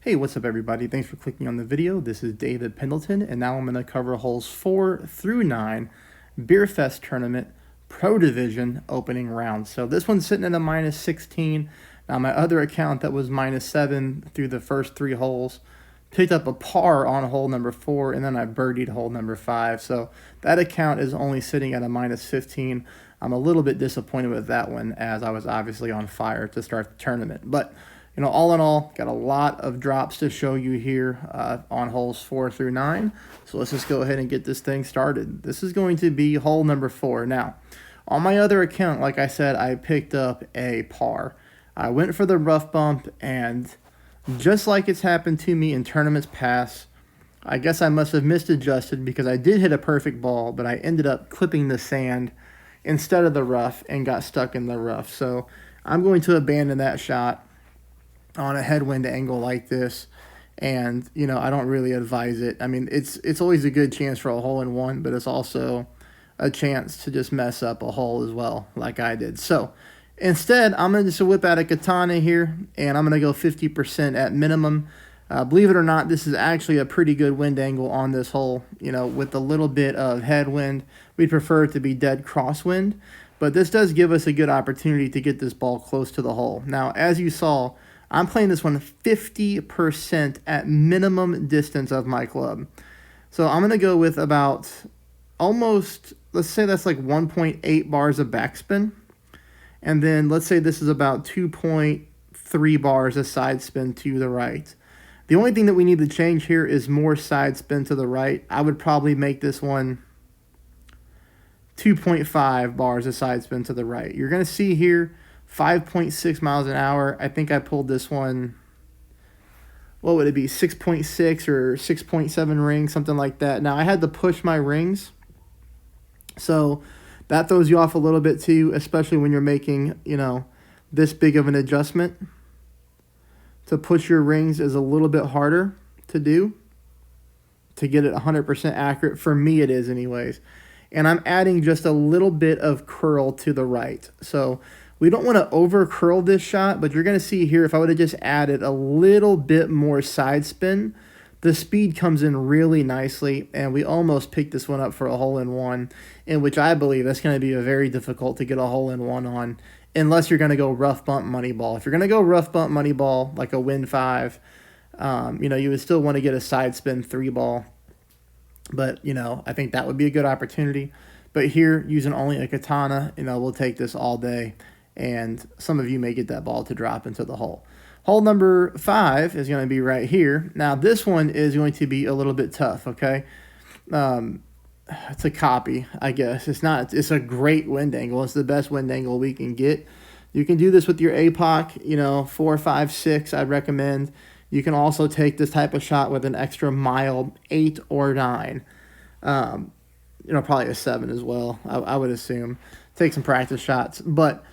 Hey, what's up everybody? Thanks for clicking on the video. This is David Pendleton, and now I'm going to cover holes 4 through 9, Bierfest Tournament, Pro Division opening round. So this one's sitting at a minus 16. Now my other account that was minus 7 through the first 3 holes picked up a par on hole number 4, and then I birdied hole number 5. So that account is only sitting at a minus 15. I'm a little bit disappointed with that one, as I was obviously on fire to start the tournament. But all in all, got a lot of drops to show you here on holes 4 through 9. So let's just go ahead and get this thing started. This is going to be hole number 4. Now, on my other account, like I said, I picked up a par. I went for the rough bump, and just like it's happened to me in tournaments past, I guess I must have misadjusted because I did hit a perfect ball, but I ended up clipping the sand instead of the rough and got stuck in the rough. So I'm going to abandon that shot on a headwind angle like this, and I don't really advise it. I mean, it's always a good chance for a hole in one, but it's also a chance to just mess up a hole as well, like I did. So instead, I'm going to just whip out a katana here, and I'm going to go 50% at minimum. Believe it or not, this is actually a pretty good wind angle on this hole. With a little bit of headwind, we'd prefer it to be dead crosswind, but this does give us a good opportunity to get this ball close to the hole. Now, as you saw, I'm playing this one 50% at minimum distance of my club. So I'm going to go with about almost, let's say that's like 1.8 bars of backspin. And then let's say this is about 2.3 bars of side spin to the right. The only thing that we need to change here is more side spin to the right. I would probably make this one 2.5 bars of side spin to the right. You're going to see here 5.6 miles an hour. I think I pulled this one, what would it be, 6.6 or 6.7 rings, something like that. Now, I had to push my rings, so that throws you off a little bit too, especially when you're making, this big of an adjustment. To push your rings is a little bit harder to do, to get it 100% accurate. For me, it is anyways. And I'm adding just a little bit of curl to the right. So we don't want to over curl this shot, but you're going to see here, if I would have just added a little bit more side spin, the speed comes in really nicely, and we almost picked this one up for a hole-in-one, in which I believe that's going to be very difficult to get a hole-in-one on, unless you're going to go rough bump money ball. If you're going to go rough bump money ball, like a win 5, you would still want to get a side spin 3 ball. But, I think that would be a good opportunity. But here, using only a katana, we'll take this all day, and some of you may get that ball to drop into the hole. Hole number 5 is going to be right here. Now, this one is going to be a little bit tough, okay? It's a copy, I guess. It's a great wind angle. It's the best wind angle we can get. You can do this with your APOC, 4, 5, 6, I'd recommend. You can also take this type of shot with an extra mile, 8 or 9. Probably a 7 as well, I would assume. Take some practice shots. But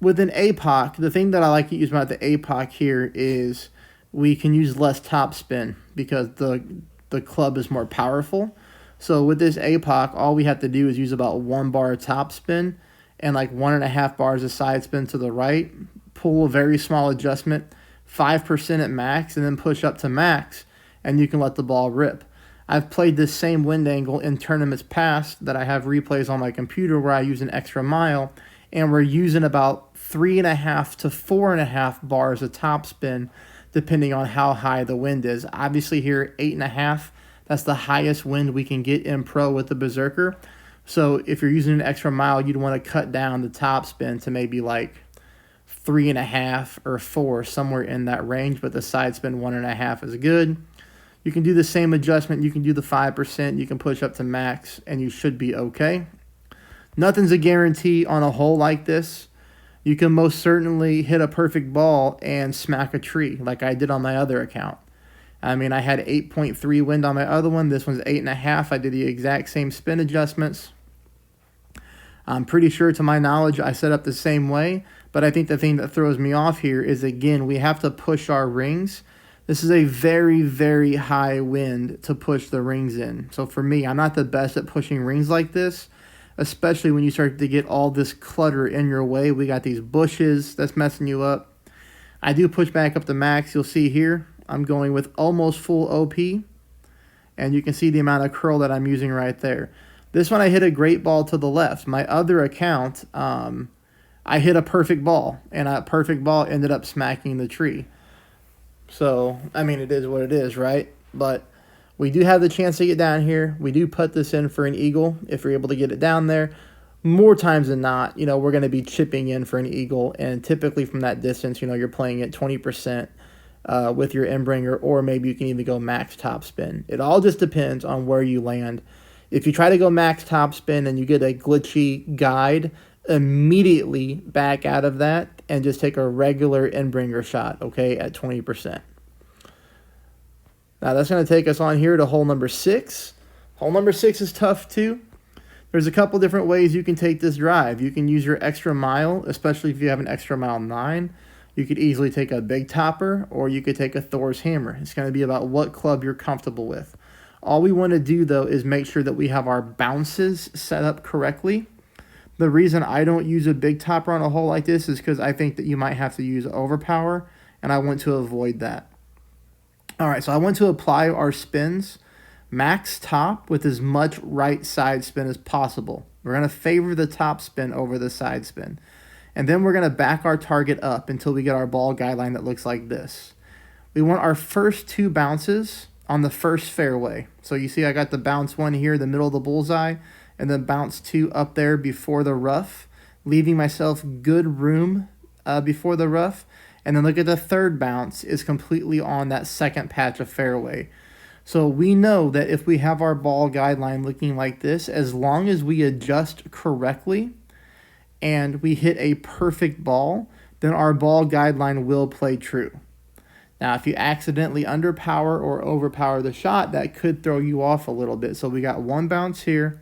with an APOC, the thing that I like to use about the APOC here is we can use less top spin because the club is more powerful. So with this APOC, all we have to do is use about 1 bar of top spin and like 1.5 bars of side spin to the right. Pull a very small adjustment, 5% at max, and then push up to max, and you can let the ball rip. I've played this same wind angle in tournaments past that I have replays on my computer where I use an extra mile, and we're using about 3.5 to 4.5 bars of top spin, depending on how high the wind is. Obviously here, 8.5, that's the highest wind we can get in pro with the Berserker. So if you're using an extra mile, you'd want to cut down the top spin to maybe like 3.5 or 4, somewhere in that range, but the side spin 1.5 is good. You can do the same adjustment. You can do the 5%. You can push up to max, and you should be okay. Nothing's a guarantee on a hole like this. You can most certainly hit a perfect ball and smack a tree like I did on my other account. I mean, I had 8.3 wind on my other one. This one's 8.5. I did the exact same spin adjustments. I'm pretty sure, to my knowledge, I set up the same way. But I think the thing that throws me off here is, again, we have to push our rings. This is a very, very high wind to push the rings in. So for me, I'm not the best at pushing rings like this, especially when you start to get all this clutter in your way. We got these bushes that's messing you up. I do push back up to max. You'll see here, I'm going with almost full OP. And you can see the amount of curl that I'm using right there. This one I hit a great ball to the left. My other account, I hit a perfect ball. And that perfect ball ended up smacking the tree. So, I mean, it is what it is, right? But we do have the chance to get down here. We do put this in for an eagle if we're able to get it down there. More times than not, we're going to be chipping in for an eagle. And typically from that distance, you're playing at 20% with your end-bringer, or maybe you can even go max top spin. It all just depends on where you land. If you try to go max top spin and you get a glitchy guide, immediately back out of that and just take a regular end-bringer shot, okay, at 20%. Now that's going to take us on here to hole number 6. Hole number 6 is tough too. There's a couple different ways you can take this drive. You can use your extra mile, especially if you have an extra mile 9. You could easily take a big topper, or you could take a Thor's hammer. It's going to be about what club you're comfortable with. All we want to do, though, is make sure that we have our bounces set up correctly. The reason I don't use a big topper on a hole like this is because I think that you might have to use overpower, and I want to avoid that. All right, so I want to apply our spins max top with as much right side spin as possible. We're going to favor the top spin over the side spin. And then we're going to back our target up until we get our ball guideline that looks like this. We want our first 2 bounces on the first fairway. So you see I got the bounce 1 here in the middle of the bullseye, and then bounce 2 up there before the rough, leaving myself good room before the rough. And then look at the third bounce is completely on that second patch of fairway. So we know that if we have our ball guideline looking like this, as long as we adjust correctly and we hit a perfect ball, then our ball guideline will play true. Now, if you accidentally underpower or overpower the shot, that could throw you off a little bit. So we got 1 bounce here,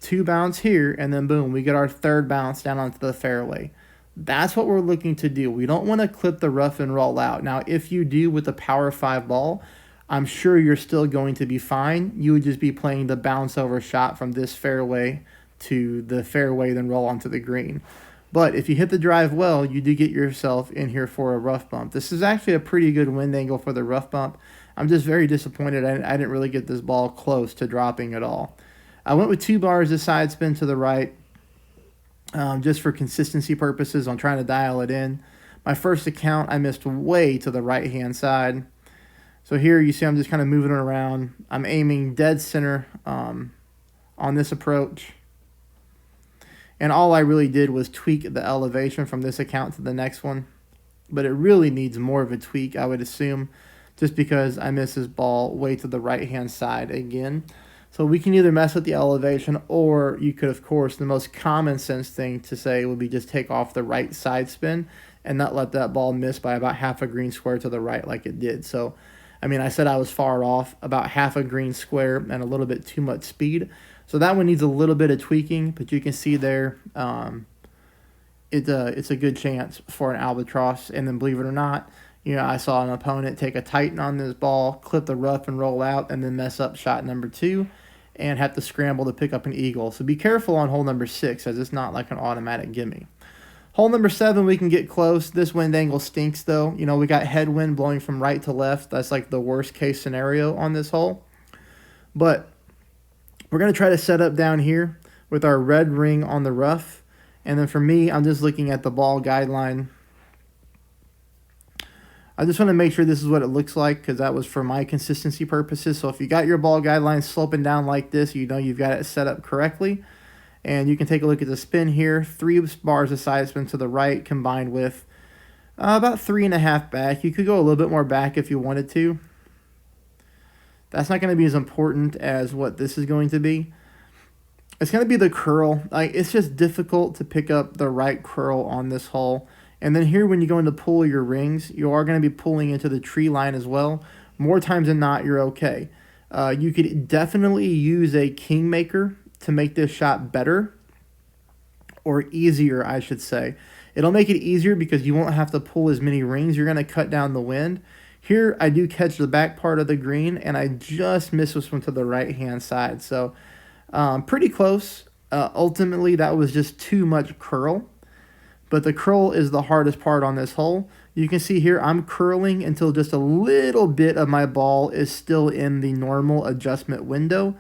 2 bounce here, and then boom, we get our third bounce down onto the fairway. That's what we're looking to do. We don't want to clip the rough and roll out. Now, if you do with a power 5 ball, I'm sure you're still going to be fine. You would just be playing the bounce over shot from this fairway to the fairway, then roll onto the green. But if you hit the drive well, you do get yourself in here for a rough bump. This is actually a pretty good wind angle for the rough bump. I'm just very disappointed I didn't really get this ball close to dropping at all. I went with 2 bars of side spin to the right, just for consistency purposes on trying to dial it in. My first account, I missed way to the right-hand side. So here you see I'm just kind of moving it around. I'm aiming dead center on this approach. And all I really did was tweak the elevation from this account to the next one. But it really needs more of a tweak, I would assume, just because I missed this ball way to the right-hand side again. So we can either mess with the elevation, or you could, of course, the most common sense thing to say would be just take off the right side spin and not let that ball miss by about half a green square to the right like it did. So, I mean, I said I was far off, about half a green square and a little bit too much speed. So that one needs a little bit of tweaking, but you can see there it's a good chance for an albatross. And then believe it or not, I saw an opponent take a Titan on this ball, clip the rough and roll out, and then mess up shot number 2 and have to scramble to pick up an eagle. So be careful on hole number 6, as it's not like an automatic gimme. Hole number 7, we can get close. This wind angle stinks, though. We got headwind blowing from right to left. That's like the worst case scenario on this hole. But we're going to try to set up down here with our red ring on the rough. And then for me, I'm just looking at the ball guideline. I just want to make sure this is what it looks like, because that was for my consistency purposes. So if you got your ball guideline sloping down like this, you've got it set up correctly. And you can take a look at the spin here. 3 bars of side spin to the right combined with about 3.5 back. You could go a little bit more back if you wanted to. That's not going to be as important as what this is going to be. It's going to be the curl. It's just difficult to pick up the right curl on this hole. And then here, when you go into pull your rings, you are going to be pulling into the tree line as well. More times than not, you're okay. You could definitely use a kingmaker to make this shot better, or easier, I should say. It'll make it easier because you won't have to pull as many rings. You're going to cut down the wind. Here, I do catch the back part of the green, and I just missed this one to the right-hand side. So, pretty close. Ultimately, that was just too much curl. But the curl is the hardest part on this hole. You can see here I'm curling until just a little bit of my ball is still in the normal adjustment window.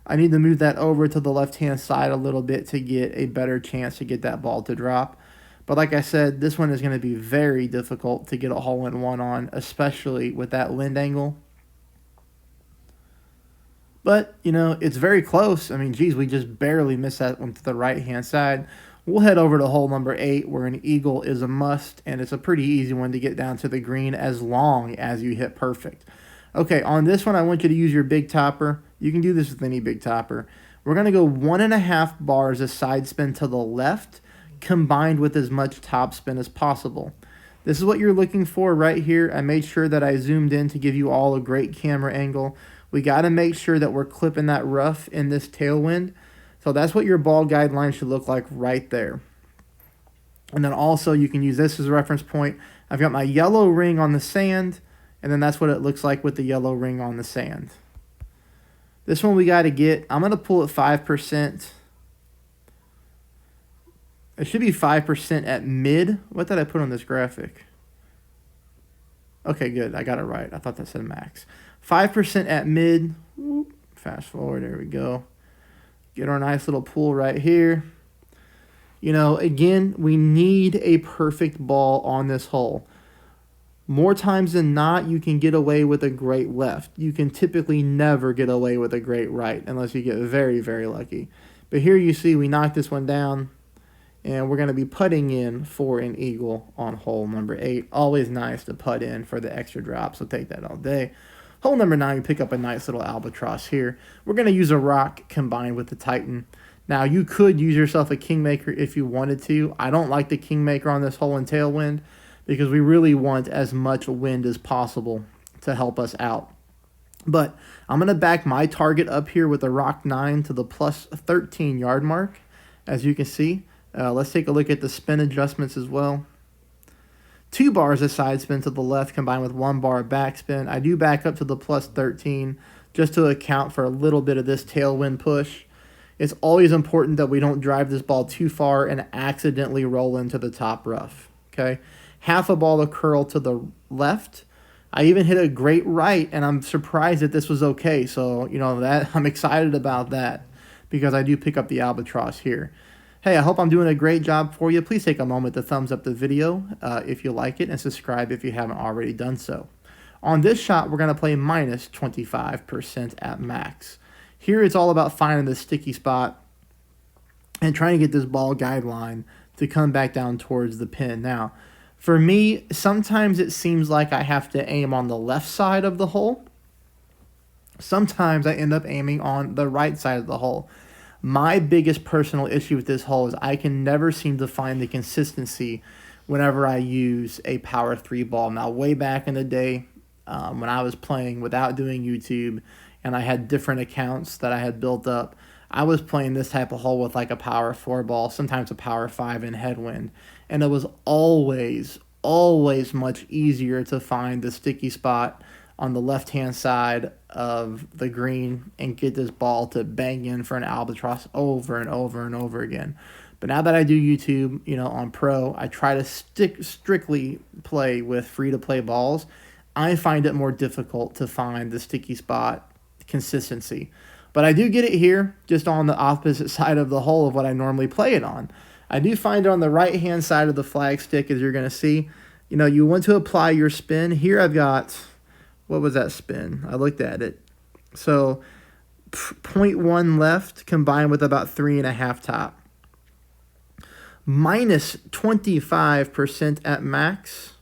I need to move that over to the left-hand side a little bit to get a better chance to get that ball to drop. But like I said, this one is going to be very difficult to get a hole-in-one on, especially with that wind angle. But, you know, it's very close. I mean, geez, we just barely missed that one to the right-hand side. We'll head over to hole number 8, where an eagle is a must, and it's a pretty easy one to get down to the green as long as you hit perfect. Okay, on this one, I want you to use your big topper. You can do this with any big topper. We're going to go 1.5 bars of side spin to the left, combined with as much top spin as possible. This is what you're looking for right here. I made sure that I zoomed in to give you all a great camera angle. We got to make sure that we're clipping that rough in this tailwind. So that's what your ball guideline should look like right there. And then also you can use this as a reference point. I've got my yellow ring on the sand, and then that's what it looks like with the yellow ring on the sand. This one we got to get, I'm going to pull it 5%. It should be 5% at mid. What did I put on this graphic? Okay, good. I got it right. I thought that said max. 5% at mid. Fast forward. There we go. Get our nice little pool right here. You know, again, we need a perfect ball on this hole. More times than not, you can get away with a great left. You can typically never get away with a great right unless you get very, very lucky. But here you see we knocked this one down, and we're going to be putting in for an eagle on hole number 8. Always nice to putt in for the extra drop, so take that all day. Hole number 9, you pick up a nice little albatross here. We're going to use a rock combined with the Titan. Now, you could use yourself a Kingmaker if you wanted to. I don't like the Kingmaker on this hole in tailwind because we really want as much wind as possible to help us out. But I'm going to back my target up here with a rock 9 to the plus 13 yard mark, as you can see. Let's take a look at the spin adjustments as well. 2 bars of side spin to the left combined with 1 bar of backspin. I do back up to the plus 13 just to account for a little bit of this tailwind push. It's always important that we don't drive this ball too far and accidentally roll into the top rough. Okay, half a ball of curl to the left. I even hit a great right, and I'm surprised that this was okay. So, you know, that I'm excited about that because I do pick up the albatross here. Hey, I hope I'm doing a great job for you. Please take a moment to thumbs up the video if you like it and subscribe if you haven't already done so. On this shot, we're going to play minus 25% at max. Here it's all about finding the sticky spot and trying to get this ball guideline to come back down towards the pin. Now, for me, sometimes it seems like I have to aim on the left side of the hole. Sometimes I end up aiming on the right side of the hole. My biggest personal issue with this hole is I can never seem to find the consistency whenever I use a power 3 ball. Now, way back in the day when I was playing without doing YouTube and I had different accounts that I had built up, I was playing this type of hole with like a power 4 ball, sometimes a power 5 in headwind. And it was always much easier to find the sticky spot on the left-hand side of the green and get this ball to bang in for an albatross over and over and over again. But now that I do YouTube, you know, on pro, I try to strictly play with free-to-play balls. I find it more difficult to find the sticky spot consistency. But I do get it here, just on the opposite side of the hole of what I normally play it on. I do find it on the right-hand side of the flag stick, as you're going to see. You know, you want to apply your spin. Here I've got, what was that spin? I looked at it. So 0.1 left combined with about 3.5 top. Minus 25% at max.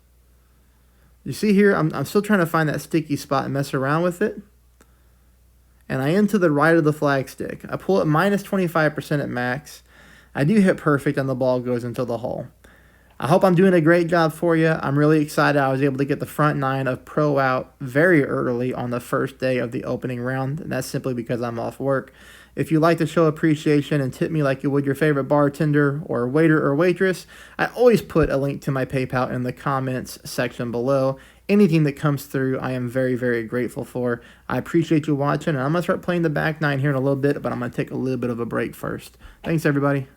You see here, I'm still trying to find that sticky spot and mess around with it. And I am to the right of the flag stick. I pull it minus 25% at max. I do hit perfect and the ball goes into the hole. I hope I'm doing a great job for you. I'm really excited I was able to get the front 9 of pro out very early on the first day of the opening round. And that's simply because I'm off work. If you'd like to show appreciation and tip me like you would your favorite bartender or waiter or waitress, I always put a link to my PayPal in the comments section below. Anything that comes through, I am very, very grateful for. I appreciate you watching, and I'm going to start playing the back 9 here in a little bit, but I'm going to take a little bit of a break first. Thanks, everybody.